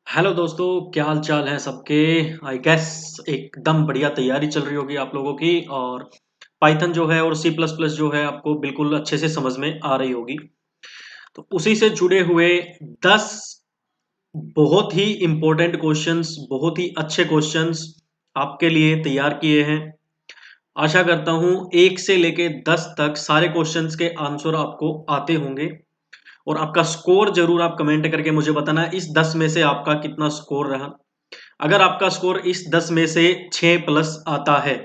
Hello दोस्तों, क्या हाल चाल है सबके। आई गेस एकदम बढ़िया तैयारी चल रही होगी आप लोगों की। और पाइथन जो है और सी प्लस प्लस जो है आपको बिल्कुल अच्छे से समझ में आ रही होगी। तो उसी से जुड़े हुए 10 बहुत ही इंपॉर्टेंट क्वेश्चंस, बहुत ही अच्छे क्वेश्चंस आपके लिए तैयार किए हैं। आशा करता हूं 1 से लेके 10 तक सारे क्वेश्चंस के आंसर आपको आते होंगे। और आपका स्कोर जरूर आप कमेंट करके मुझे बताना इस 10 में से आपका कितना स्कोर रहा। अगर आपका स्कोर इस 10 में से 6 प्लस आता है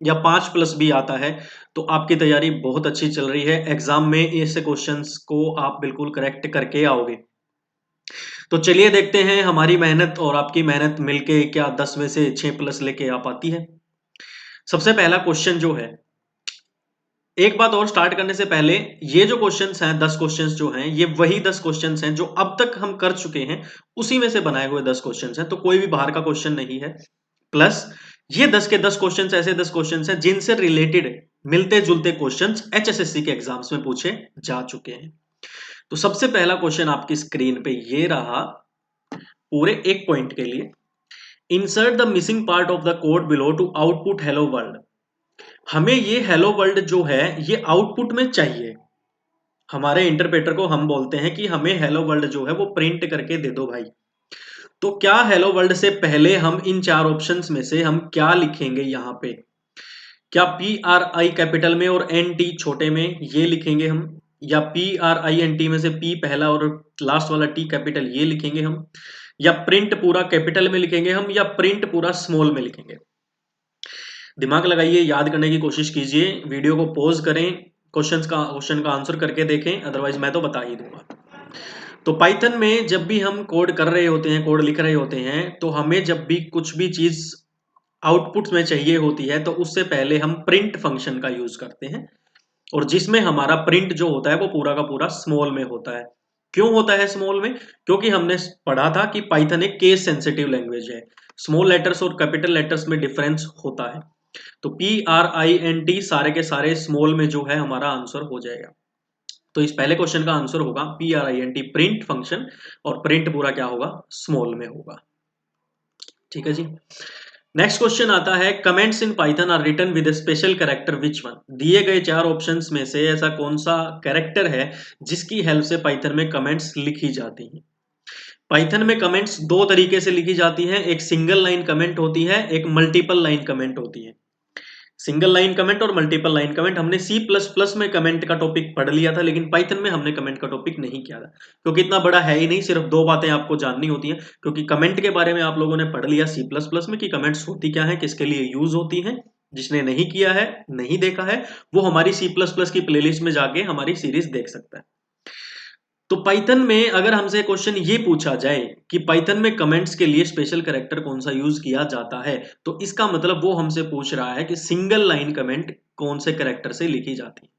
या 5 प्लस भी आता है तो आपकी तैयारी बहुत अच्छी चल रही है। एग्जाम में ऐसे क्वेश्चंस को आप बिल्कुल करेक्ट करके आओगे। तो चलिए देखते हैं हमारी मेहनत और आपकी मेहनत मिलके क्या 10 में से 6 प्लस लेके आ पाती है। सबसे पहला क्वेश्चन जो है, एक बात और स्टार्ट करने से पहले, ये जो क्वेश्चंस हैं 10 क्वेश्चंस जो हैं ये वही 10 क्वेश्चंस हैं जो अब तक हम कर चुके हैं, उसी में से बनाए हुए 10 क्वेश्चंस हैं। तो कोई भी बाहर का क्वेश्चन नहीं है। प्लस ये 10 के 10 क्वेश्चंस ऐसे 10 क्वेश्चंस हैं जिनसे रिलेटेड मिलते जुलते क्वेश्चंस एचएसएससी के एग्जाम्स में पूछे जा चुके हैं। तो सबसे पहला क्वेश्चन आपकी स्क्रीन पे ये रहा, पूरे एक पॉइंट के लिए। Insert the missing part of the code below to output hello world. हमें ये हेलो वर्ल्ड जो है ये आउटपुट में चाहिए। हमारे इंटरप्रेटर को हम बोलते हैं कि हमें हेलो वर्ल्ड जो है वो प्रिंट करके दे दो भाई। तो क्या हेलो वर्ल्ड से पहले हम इन चार ऑप्शंस में से हम क्या लिखेंगे यहाँ पे? क्या पी आर आई कैपिटल में और एन टी छोटे में ये लिखेंगे हम, या P R I N T में से पी पहला और लास्ट वाला टी कैपिटल ये लिखेंगे हम, या प्रिंट पूरा कैपिटल में लिखेंगे हम, या प्रिंट पूरा स्मॉल में लिखेंगे? दिमाग लगाइए, याद करने की कोशिश कीजिए, वीडियो को पॉज करें, क्वेश्चन का आंसर करके देखें, अदरवाइज मैं तो बता ही दूंगा। तो पाइथन में जब भी हम कोड कर रहे होते हैं, कोड लिख रहे होते हैं, तो हमें जब भी कुछ भी चीज आउटपुट में चाहिए होती है तो उससे पहले हम प्रिंट फंक्शन का यूज करते हैं। और जिसमें हमारा प्रिंट जो होता है वो पूरा का पूरा स्मॉल में होता है। क्यों होता है स्मॉल में? क्योंकि हमने पढ़ा था कि पाइथन एक केस सेंसिटिव लैंग्वेज है। स्मॉल लेटर्स और कैपिटल लेटर्स में डिफरेंस होता है। तो P R I N T सारे के सारे स्मॉल में जो है हमारा आंसर हो जाएगा। तो इस पहले क्वेश्चन का आंसर होगा P R I N T print function, और प्रिंट पूरा क्या होगा? स्मॉल में होगा। ठीक है जी। नेक्स्ट क्वेश्चन आता है, comments in Python are written with special character which one. दिए गए चार ऑप्शंस में से ऐसा कौन सा कैरेक्टर है जिसकी हेल्प से पाइथन में कमेंट्स लिखी जाती हैं? पाइथन में कमेंट्स दो तरीके से लिखी जाती हैं, एक सिंगल लाइन कमेंट होती है, एक मल्टीपल लाइन कमेंट होती है। सिंगल लाइन कमेंट और मल्टीपल लाइन कमेंट हमने सी प्लस प्लस में कमेंट का टॉपिक पढ़ लिया था, लेकिन पाइथन में हमने कमेंट का टॉपिक नहीं किया था क्योंकि इतना बड़ा है ही नहीं। सिर्फ दो बातें आपको जाननी होती हैं, क्योंकि कमेंट के बारे में आप लोगों ने पढ़ लिया सी प्लस प्लस में कि कमेंट्स होती क्या है, किसके लिए यूज होती हैं। जिसने नहीं किया है, नहीं देखा है, वो हमारी सी प्लस प्लस की प्लेलिस्ट में जाके हमारी सीरीज देख सकता है। तो पाइथन में अगर हमसे क्वेश्चन ये पूछा जाए कि पाइथन में कमेंट्स के लिए स्पेशल कैरेक्टर कौन सा यूज किया जाता है, तो इसका मतलब वो हमसे पूछ रहा है कि सिंगल लाइन कमेंट कौन से कैरेक्टर से लिखी जाती है।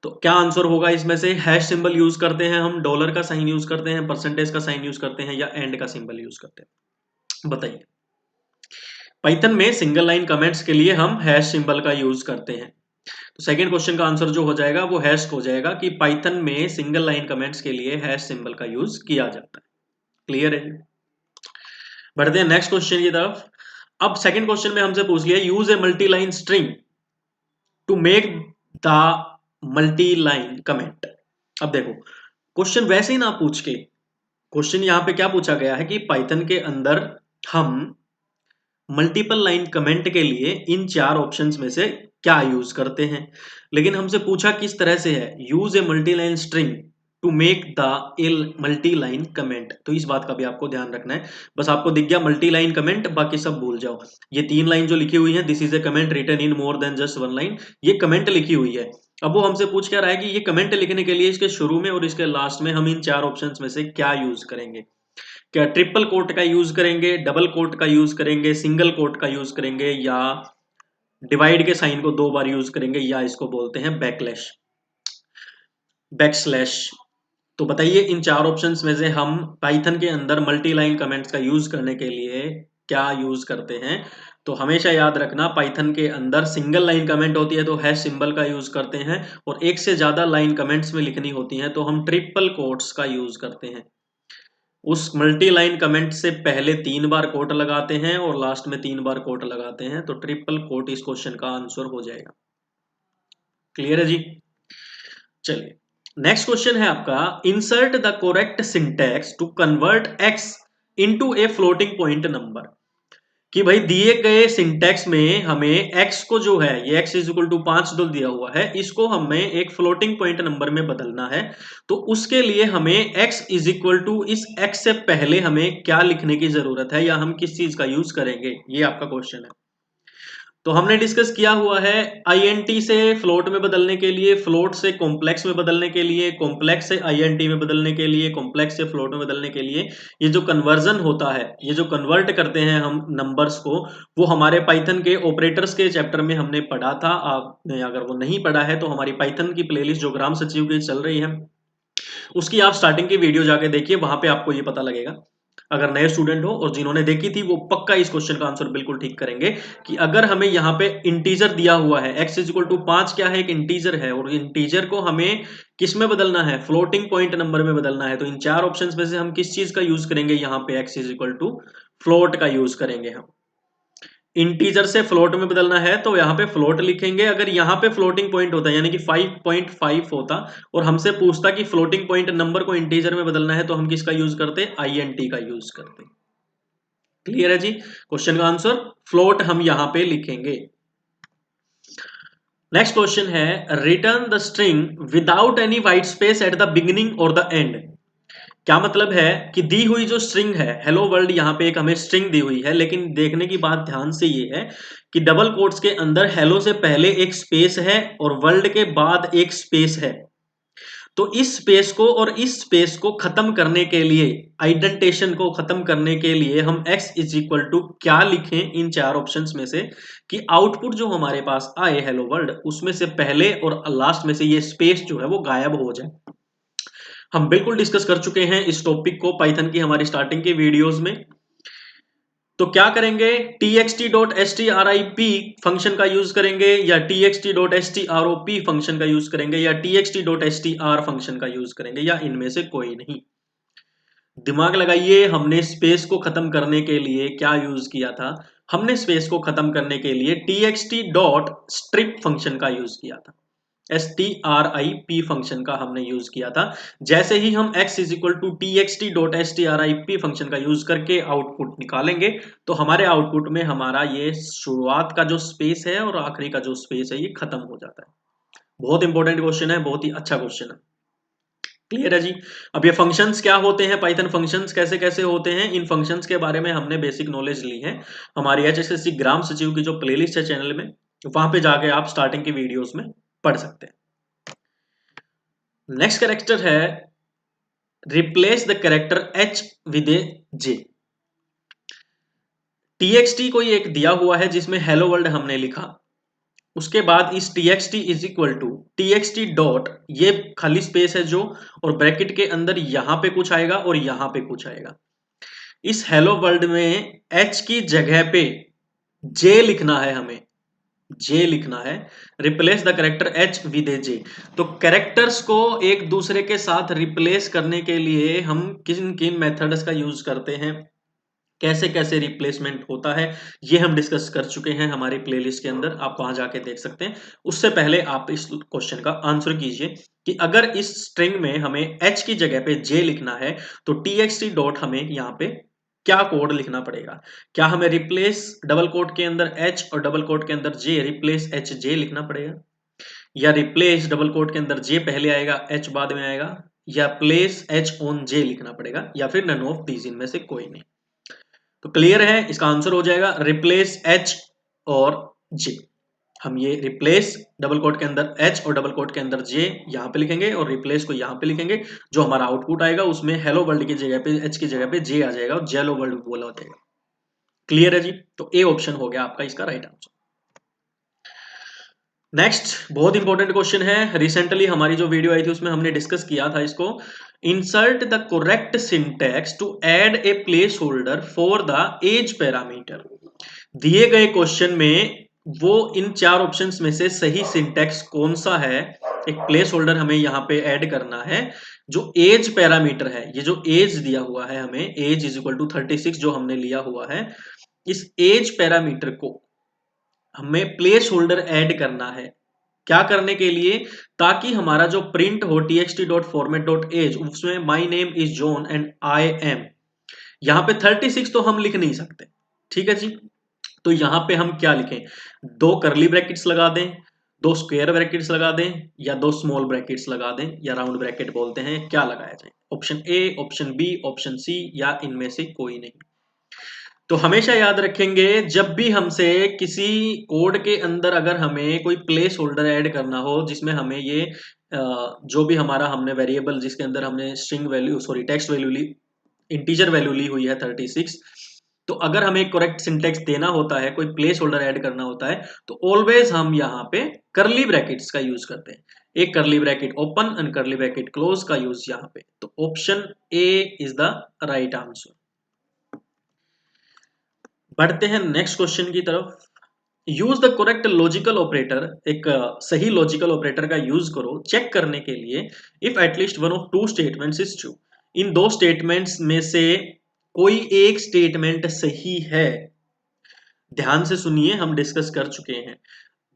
तो क्या आंसर होगा इसमें से? हैश सिंबल यूज करते हैं हम, डॉलर का साइन यूज करते हैं, परसेंटेज का साइन यूज करते हैं, या एंड का सिंबल यूज करते हैं? बताइए। पाइथन में सिंगल लाइन कमेंट्स के लिए हम हैश सिंबल का यूज करते हैं। तो सेकंड क्वेश्चन का आंसर जो हो जाएगा वो हैश हो जाएगा कि पाइथन में सिंगल लाइन कमेंट्स के लिए हैश सिंबल का यूज किया जाता है। क्लियर है? बढ़ते हैं नेक्स्ट क्वेश्चन की तरफ। अब सेकंड क्वेश्चन में हमसे पूछ लिया, use a multi line string to make the multi line comment. अब देखो, क्वेश्चन वैसे ही ना पूछ के, क्वेश्चन यहां पे क्या पूछा गया है कि पाइथन के अंदर हम मल्टीपल लाइन कमेंट के लिए इन चार ऑप्शंस में से क्या यूज करते हैं। लेकिन हमसे पूछा किस तरह से है, use a multi line string to make the multi line comment. तो इस बात का भी आपको ध्यान रखना है। बस आपको दिख गया मल्टी लाइन कमेंट, बाकी सब भूल जाओ। ये 3 लाइन जो लिखी हुई है, this is a comment written in more than just one line, ये कमेंट लिखी हुई है। अब वो हमसे पूछ क्या रहा है कि ये कमेंट लिखने के लिए इसके शुरू में और इसके लास्ट में हम इन चार ऑप्शंस में से क्या यूज करेंगे। क्या ट्रिपल कोट का यूज करेंगे, डबल कोट का यूज करेंगे, सिंगल कोट का यूज करेंगे, या डिवाइड के साइन को 2 बार यूज करेंगे, या इसको बोलते हैं बैकलैश, बैकस्लैश। तो बताइए इन चार ऑप्शंस में से हम पाइथन के अंदर मल्टी लाइन कमेंट्स का यूज करने के लिए क्या यूज करते हैं। तो हमेशा याद रखना, पाइथन के अंदर सिंगल लाइन कमेंट होती है तो हैश सिंबल का यूज करते हैं, और एक से ज्यादा लाइन कमेंट्स में लिखनी होती है तो हम ट्रिपल कोट्स का यूज करते हैं। उस मल्टी लाइन कमेंट से पहले 3 बार कोट लगाते हैं और लास्ट में 3 बार कोट लगाते हैं, तो ट्रिपल कोट इस क्वेश्चन का आंसर हो जाएगा। क्लियर है जी? चलिए नेक्स्ट क्वेश्चन है आपका, insert the correct syntax to convert x into a floating point number. कि भाई दिए गए सिंटैक्स में हमें x को जो है ये x इज इक्वल टू 5 दिया हुआ है, इसको हमें एक फ्लोटिंग पॉइंट नंबर में बदलना है। तो उसके लिए हमें x इज इक्वल टू इस x से पहले हमें क्या लिखने की जरूरत है, या हम किस चीज का यूज करेंगे, ये आपका क्वेश्चन है। तो हमने डिस्कस किया हुआ है INT से फ्लोट में बदलने के लिए, फ्लोट से कॉम्प्लेक्स में बदलने के लिए, कॉम्प्लेक्स से INT में बदलने के लिए, कॉम्प्लेक्स से फ्लोट में बदलने के लिए, ये जो कन्वर्जन होता है, ये जो कन्वर्ट करते हैं हम नंबर्स को, वो हमारे पाइथन के ऑपरेटर्स के चैप्टर में हमने पढ़ा था। आपने अगर वो नहीं पढ़ा है तो हमारी पाइथन की प्लेलिस्ट जो ग्राम सचिव की चल रही है, उसकी आप स्टार्टिंग की वीडियो जाके देखिए, वहां पे आपको ये पता लगेगा। अगर नए स्टूडेंट हो और जिन्होंने देखी थी वो पक्का इस क्वेश्चन का आंसर बिल्कुल ठीक करेंगे कि अगर हमें यहाँ पे इंटीजर दिया हुआ है x इज इक्वल टू 5, क्या है, एक इंटीजर है, और इंटीजर को हमें किस में बदलना है, फ्लोटिंग पॉइंट नंबर में बदलना है, तो इन 4 ऑप्शंस में से हम किस चीज का यूज करेंगे, यहाँ पे x is equal to float का यूज करेंगे। हम इंटीजर से फ्लोट में बदलना है तो यहाँ पे फ्लोट लिखेंगे। अगर यहाँ पे फ्लोटिंग पॉइंट होता यानी कि 5.5 होता और हमसे पूछता कि फ्लोटिंग पॉइंट नंबर को इंटीजर में बदलना है, तो हम किसका यूज करते, INT का यूज करते। क्लियर है जी? क्वेश्चन का आंसर फ्लोट हम यहां पे लिखेंगे। नेक्स्ट क्वेश्चन है, return the string without any white space at the beginning और द एंड। क्या मतलब है कि दी हुई जो स्ट्रिंग है, हेलो वर्ल्ड, यहाँ पे एक हमें स्ट्रिंग दी हुई है, लेकिन देखने की बात ध्यान से ये है कि डबल कोट्स के अंदर हेलो से पहले एक स्पेस है और वर्ल्ड के बाद एक स्पेस है। तो इस स्पेस को और इस स्पेस को खत्म करने के लिए, आइडेंटेशन को खत्म करने के लिए हम x इज इक्वल टू क्या लिखें इन 4 ऑप्शंस में से, कि आउटपुट जो हमारे पास आए हेलो वर्ल्ड, उसमें से पहले और लास्ट में से ये स्पेस जो है वो गायब हो जाए। हम बिल्कुल डिस्कस कर चुके हैं इस टॉपिक को पाइथन की हमारी स्टार्टिंग के वीडियोस में। तो क्या करेंगे, txt.strip फंक्शन का यूज करेंगे, या txt.strop फंक्शन का यूज करेंगे, या txt.str फंक्शन का यूज करेंगे, या इनमें से कोई नहीं। दिमाग लगाइए, हमने स्पेस को खत्म करने के लिए क्या यूज किया था, हमने स्पेस को खत्म करने के लिए txt.strip फंक्शन का यूज किया था, strip फंक्शन का हमने यूज किया था। जैसे ही हम x is equal to txt.strip function का यूज करके आउटपुट निकालेंगे, तो हमारे आउटपुट में हमारा ये शुरुआत का जो स्पेस है और आखिरी का जो स्पेस है ये खत्म हो जाता है। बहुत इंपॉर्टेंट क्वेश्चन है, बहुत ही अच्छा क्वेश्चन है। क्लियर है जी? अब ये फंक्शंस क्या होते हैं, पाइथन फंक्शंस कैसे कैसे होते हैं, इन फंक्शंस के बारे में हमने बेसिक नॉलेज ली है हमारी HSSC ग्राम सचिव की जो प्लेलिस्ट है चैनल में, वहां पे जाके आप स्टार्टिंग की वीडियोस में पढ़ सकते हैं। नेक्स्ट कैरेक्टर है, replace the character h with A j। txt कोई एक दिया हुआ है जिसमें हेलो वर्ल्ड हमने लिखा, उसके बाद इस txt is equal to txt dot, ये खाली स्पेस है जो, और ब्रैकेट के अंदर यहां पे कुछ आएगा और यहां पे कुछ आएगा। इस हेलो वर्ल्ड में h की जगह पे j लिखना है, हमें j लिखना है। Replace the character h with A j। तो कैरेक्टर्स को एक दूसरे के साथ रिप्लेस करने के लिए हम किन किन मेथड्स का यूज करते हैं, कैसे कैसे रिप्लेसमेंट होता है, ये हम डिस्कस कर चुके हैं हमारी प्लेलिस्ट के अंदर, आप वहां जाके देख सकते हैं। उससे पहले आप इस क्वेश्चन का आंसर कीजिए कि अगर इस स्ट्रिंग में हमें h की जगह पे j लिखना है, तो txt डॉट हमें यहाँ पे क्या कोड लिखना पड़ेगा, क्या हमें रिप्लेस डबल कोट के अंदर h और डबल कोट के अंदर j, रिप्लेस h j लिखना पड़ेगा, या रिप्लेस डबल कोट के अंदर j पहले आएगा h बाद में आएगा, या प्लेस h ऑन j लिखना पड़ेगा, या फिर नन ऑफ दीज इनमें से कोई नहीं। तो क्लियर है, इसका आंसर हो जाएगा रिप्लेस h और j। हम ये रिप्लेस डबल कोट के अंदर h और डबल कोट के अंदर j यहां पे लिखेंगे और रिप्लेस को यहां पे लिखेंगे। जो हमारा आउटपुट आएगा उसमें हेलो वर्ल्ड की जगह पे h की जगह पे j आ जाएगा और जेलो वर्ल्ड बोला जाएगा। क्लियर है जी? तो ए ऑप्शन हो गया आपका इसका राइट आंसर। नेक्स्ट बहुत इंपॉर्टेंट क्वेश्चन है, रिसेंटली हमारी जो वीडियो आई थी उसमें हमने डिस्कस किया था इसको। Insert the correct syntax to add a place holder for the age parameter. दिए गए क्वेश्चन में वो इन 4 ऑप्शंस में से सही सिंटैक्स कौन सा है, एक प्लेस होल्डर हमें यहाँ पे ऐड करना है। जो एज पैरामीटर है, ये जो एज दिया हुआ है हमें, एज इज इक्वल टू 36 जो हमने लिया हुआ है, इस एज पैरामीटर को हमें प्लेस होल्डर ऐड करना है। क्या करने के लिए? ताकि हमारा जो प्रिंट हो txt.format.age उसमें my name is John and I am, यहां पे 36 तो हम लिख नहीं सकते, ठीक है जी। तो यहां पे हम क्या लिखें? दो करली ब्रैकेट्स लगा दें, दो स्क्वायर ब्रैकेट्स लगा दें, या दो स्मॉल ब्रैकेट्स लगा दें, या राउंड ब्रैकेट बोलते हैं, क्या लगाया जाए? Option A, option B, option C, या इनमें से कोई नहीं। तो हमेशा याद रखेंगे, जब भी हमसे किसी कोड के अंदर अगर हमें कोई प्लेस होल्डर ऐड करना हो जिसमें हमें ये जो भी हमारा हमने वेरिएबल जिसके अंदर हमने string value sorry text value ली, इंटीजर वैल्यू ली हुई है 36, तो अगर हमें करेक्ट सिंटेक्स देना होता है, कोई प्लेस होल्डर ऐड करना होता है, तो ऑलवेज हम यहाँ पे करली ब्रैकेट्स का यूज करते हैं। एक curly bracket open and curly bracket close का यूज यहाँ पे। तो option A is the right answer. बढ़ते हैं नेक्स्ट क्वेश्चन की तरफ। Use the correct logical operator, एक सही लॉजिकल ऑपरेटर का यूज करो चेक करने के लिए if at least one of two statements is true. इन दो स्टेटमेंट्स में से कोई एक स्टेटमेंट सही है। ध्यान से सुनिए, हम डिस्कस कर चुके हैं,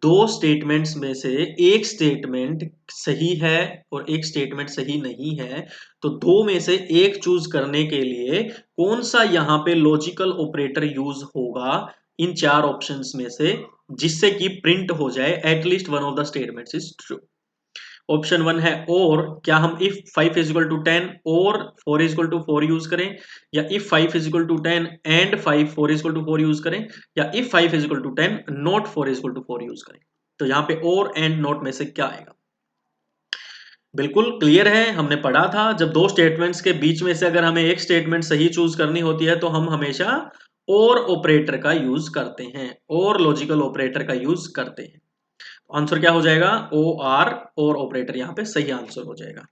दो स्टेटमेंट्स में से एक स्टेटमेंट सही है और एक स्टेटमेंट सही नहीं है। तो दो में से एक चूज करने के लिए कौन सा यहां पे लॉजिकल ऑपरेटर यूज होगा इन चार ऑप्शंस में से, जिससे कि प्रिंट हो जाए at least one of the statements is true. Option one है और, क्या हम इफ 5 इज इक्वल टू 10 और 4 इज इक्वल टू 4 यूज करें, या if 5 is equal to 10 and 5 4 is equal to 4 use करें, या if 5 is equal to 10 not 4 is equal to 4 use करें। तो यहां पे और एंड नॉट में से क्या आएगा? बिल्कुल क्लियर है, हमने पढ़ा था जब दो स्टेटमेंट्स के बीच में से अगर हमें एक स्टेटमेंट सही चूज करनी होती है तो हम हमेशा और ऑपरेटर का यूज करते हैं, और लॉजिकल ऑपरेटर का यूज करते हैं। आंसर क्या हो जाएगा? ओ आर, और ऑपरेटर यहां पे सही आंसर हो जाएगा।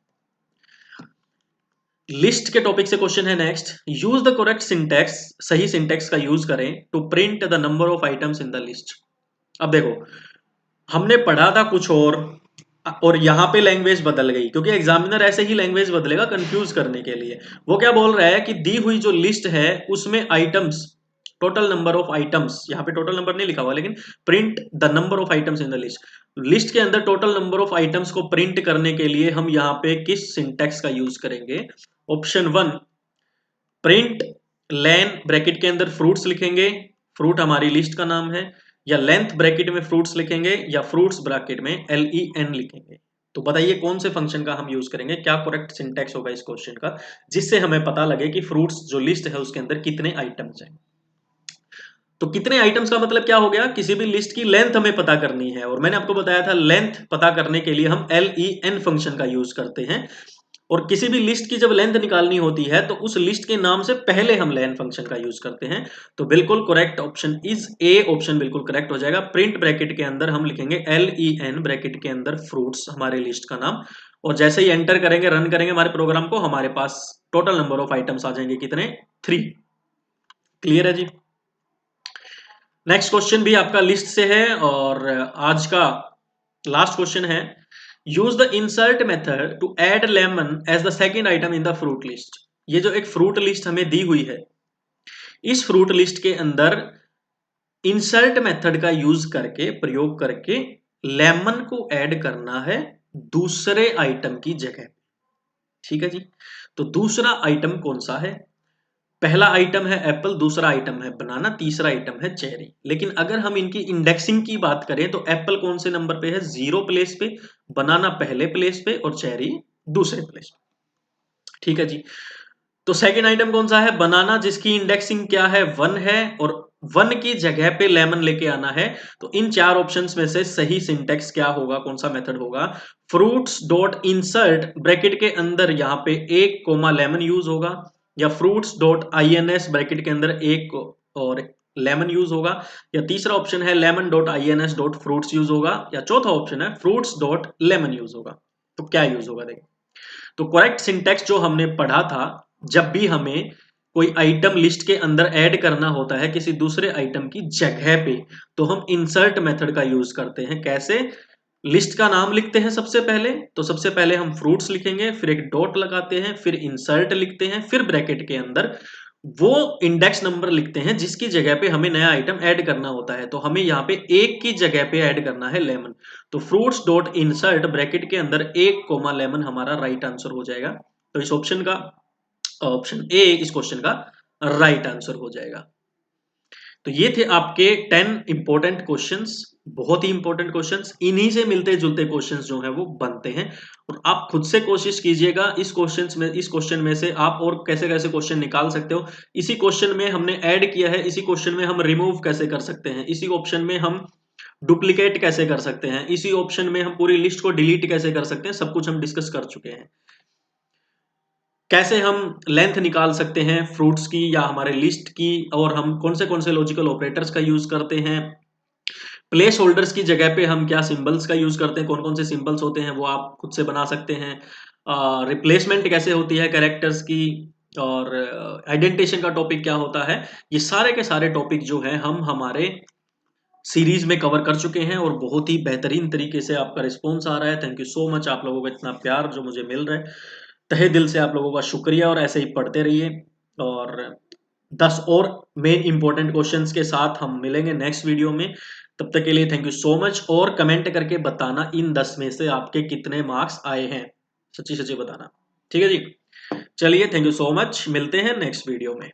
लिस्ट के टॉपिक से क्वेश्चन है next. Use the correct syntax, सही सिंटेक्स का यूज करें to print the number of items in the list. अब देखो, हमने पढ़ा था कुछ और यहां पे लैंग्वेज बदल गई, क्योंकि एग्जामिनर ऐसे ही लैंग्वेज बदलेगा कंफ्यूज करने के लिए। वो क्या बोल रहा है कि दी हुई जो लिस्ट है उसमें items, total number of items, यहाँ पे टोटल नंबर नहीं लिखा हुआ लेकिन print the number of items in the list, list के अंदर टोटल नंबर ऑफ आइटम्स को प्रिंट करने के लिए हम यहाँ पे किस सिंटेक्स का यूज करेंगे? ऑप्शन वन, प्रिंट लेन ब्रैकेट के अंदर फ्रूट्स लिखेंगे, फ्रूट हमारी लिस्ट का नाम है, या लेंथ ब्रैकेट में फ्रूट्स लिखेंगे, या फ्रूट्स ब्रैकेट में LEN लिखेंगे। तो बताइए कौन से फंक्शन का हम यूज करेंगे, क्या करेक्ट सिंटेक्स होगा इस क्वेश्चन का, जिससे हमें पता लगे कि फ्रूट्स जो लिस्ट है उसके अंदर कितने आइटम्स हैं। तो कितने आइटम्स का मतलब क्या हो गया? किसी भी लिस्ट की लेंथ हमें पता करनी है, और मैंने आपको बताया था लेंथ पता करने के लिए हम LEN फंक्शन का यूज करते हैं। और किसी भी लिस्ट की जब लेंथ निकालनी होती है तो उस लिस्ट के नाम से पहले हम लेन फंक्शन का यूज करते हैं। तो बिल्कुल correct option is a, option बिल्कुल करेक्ट हो जाएगा। प्रिंट ब्रैकेट के अंदर हम लिखेंगे LEN, ब्रैकेट के अंदर फ्रूट्स हमारे लिस्ट का नाम, और जैसे ही एंटर करेंगे, रन करेंगे हमारे प्रोग्राम को, हमारे पास टोटल नंबर ऑफ आइटम्स आ जाएंगे, कितने? 3। क्लियर है जी। नेक्स्ट क्वेश्चन भी आपका लिस्ट से है, और आज का लास्ट क्वेश्चन है। Use the insert method to add lemon as the second item in the fruit list. ये जो एक फ्रूट लिस्ट हमें दी हुई है, इस फ्रूट लिस्ट के अंदर इंसर्ट मेथड का यूज करके, प्रयोग करके लेमन को ऐड करना है दूसरे आइटम की जगह। ठीक है जी। तो दूसरा आइटम कौन सा है? पहला आइटम है एप्पल, दूसरा आइटम है बनाना, तीसरा आइटम है चेरी। लेकिन अगर हम इनकी इंडेक्सिंग की बात करें तो एप्पल कौन से नंबर पे है? 0 प्लेस पे, बनाना पहले प्लेस पे, और चेरी दूसरे प्लेस पे। ठीक है जी। तो सेकंड आइटम कौन सा है? बनाना, जिसकी इंडेक्सिंग क्या है? 1 है, और 1 की जगह पे लेमन लेके आना है। तो इन चार ऑप्शंस में से सही सिंटेक्स क्या होगा, कौन सा मेथड होगा? फ्रूट्स डॉट इंसर्ट ब्रैकेट के अंदर यहाँ पे एक कोमा लेमन यूज होगा, या फ्रूट्स डॉट INS ब्रैकेट के अंदर एक और लेमन यूज होगा, या तीसरा ऑप्शन है lemon dot INS dot fruits use होगा, या चौथा ऑप्शन है फ्रूट्स डॉट लेमन यूज होगा। तो क्या यूज होगा? देखिए, तो करेक्ट सिंटेक्स जो हमने पढ़ा था, जब भी हमें कोई आइटम लिस्ट के अंदर ऐड करना होता है किसी दूसरे आइटम की जगह पे, तो हम इंसर्ट मेथड का यूज करते हैं। कैसे? लिस्ट का नाम लिखते हैं सबसे पहले, तो सबसे पहले हम फ्रूट्स लिखेंगे, फिर एक डॉट लगाते हैं, फिर इंसर्ट लिखते हैं, फिर ब्रैकेट के अंदर वो इंडेक्स नंबर लिखते हैं जिसकी जगह पे हमें नया आइटम ऐड करना होता है। तो हमें यहाँ पे एक की जगह पे ऐड करना है लेमन। तो फ्रूट्स डॉट इंसर्ट ब्रैकेट के अंदर 1 लेमन हमारा राइट आंसर हो जाएगा। तो इस ऑप्शन ए इस क्वेश्चन का राइट आंसर हो जाएगा। तो ये थे आपके 10 इंपॉर्टेंट क्वेश्चंस, बहुत ही इंपॉर्टेंट क्वेश्चंस। इन्हीं से मिलते जुलते क्वेश्चंस जो हैं वो बनते हैं, और आप खुद से कोशिश कीजिएगा इस क्वेश्चन में से आप और कैसे कैसे क्वेश्चन निकाल सकते हो। इसी क्वेश्चन में हमने ऐड किया है, इसी क्वेश्चन में हम रिमूव कैसे कर सकते हैं, इसी ऑप्शन में हम डुप्लीकेट कैसे कर सकते हैं, इसी ऑप्शन में हम पूरी लिस्ट को डिलीट कैसे कर सकते हैं, सब कुछ हम डिस्कस कर चुके हैं। कैसे हम लेंथ निकाल सकते हैं फ्रूट्स की या हमारे लिस्ट की, और हम कौन से लॉजिकल ऑपरेटर्स का यूज करते हैं। प्लेस होल्डर्स की जगह पे हम क्या सिंबल्स का यूज करते हैं, कौन से सिंबल्स होते हैं वो आप खुद से बना सकते हैं। रिप्लेसमेंट कैसे होती है कैरेक्टर्स की, और आइडेंटिफिकेशन का टॉपिक क्या होता है। ये सारे के सारे टॉपिक जो है हम हमारे सीरीज में कवर कर चुके हैं, और बहुत ही बेहतरीन तरीके से आपका रिस्पॉन्स आ रहा है। थैंक यू सो मच, आप लोगों का इतना प्यार जो मुझे मिल रहा है, तहे दिल से आप लोगों का शुक्रिया। और ऐसे ही पढ़ते रहिए, और 10 और मेन इंपॉर्टेंट क्वेश्चंस के साथ हम मिलेंगे नेक्स्ट वीडियो में। तब तक के लिए थैंक यू सो मच, और कमेंट करके बताना इन 10 में से आपके कितने मार्क्स आए हैं, सच्ची सच्ची बताना। ठीक है जी, चलिए थैंक यू सो मच, मिलते हैं नेक्स्ट वीडियो में।